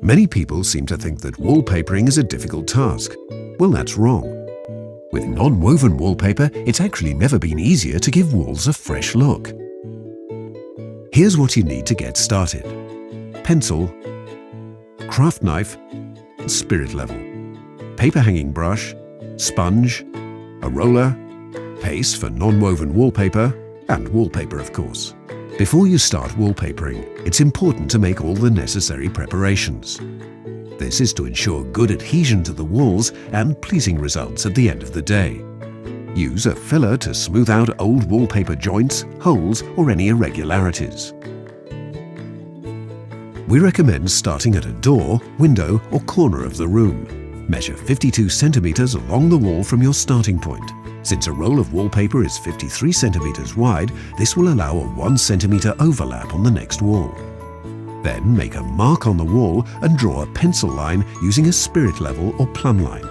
Many people seem to think that wallpapering is a difficult task. Well, that's wrong. With non-woven wallpaper, it's actually never been easier to give walls a fresh look. Here's what you need to get started: pencil, craft knife, spirit level, paper hanging brush, sponge, a roller, paste for non-woven wallpaper, and wallpaper, of course. Before you start wallpapering, it's important to make all the necessary preparations. This is to ensure good adhesion to the walls and pleasing results at the end of the day. Use a filler to smooth out old wallpaper joints, holes, or any irregularities. We recommend starting at a door, window, or corner of the room. Measure 52 centimeters along the wall from your starting point. Since a roll of wallpaper is 53 centimeters wide, this will allow a 1 centimeter overlap on the next wall. Then make a mark on the wall and draw a pencil line using a spirit level or plumb line.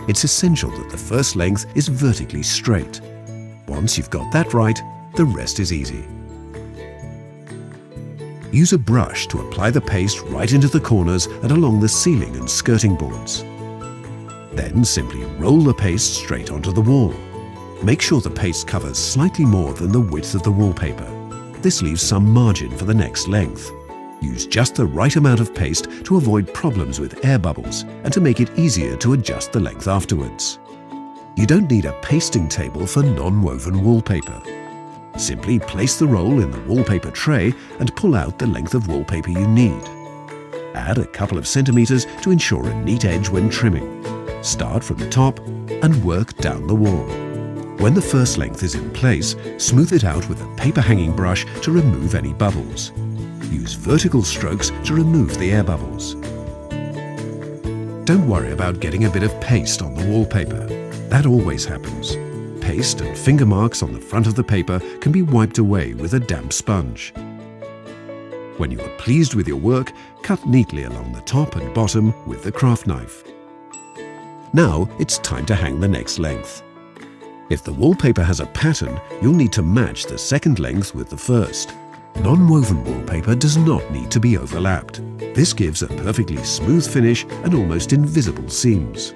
It's essential that the first length is vertically straight. Once you've got that right, the rest is easy. Use a brush to apply the paste right into the corners and along the ceiling and skirting boards. Then simply roll the paste straight onto the wall. Make sure the paste covers slightly more than the width of the wallpaper. This leaves some margin for the next length. Use just the right amount of paste to avoid problems with air bubbles and to make it easier to adjust the length afterwards. You don't need a pasting table for non-woven wallpaper. Simply place the roll in the wallpaper tray and pull out the length of wallpaper you need. Add a couple of centimeters to ensure a neat edge when trimming. Start from the top and work down the wall. When the first length is in place, smooth it out with a paper hanging brush to remove any bubbles. Use vertical strokes to remove the air bubbles. Don't worry about getting a bit of paste on the wallpaper. That always happens. Paste and finger marks on the front of the paper can be wiped away with a damp sponge. When you are pleased with your work, cut neatly along the top and bottom with the craft knife. Now it's time to hang the next length. If the wallpaper has a pattern, you'll need to match the second length with the first. Non-woven wallpaper does not need to be overlapped. This gives a perfectly smooth finish and almost invisible seams.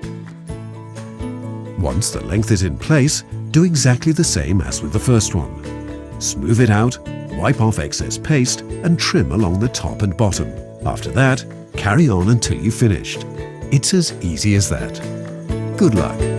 Once the length is in place, do exactly the same as with the first one. Smooth it out, wipe off excess paste, and trim along the top and bottom. After that, carry on until you've finished. It's as easy as that. Good luck!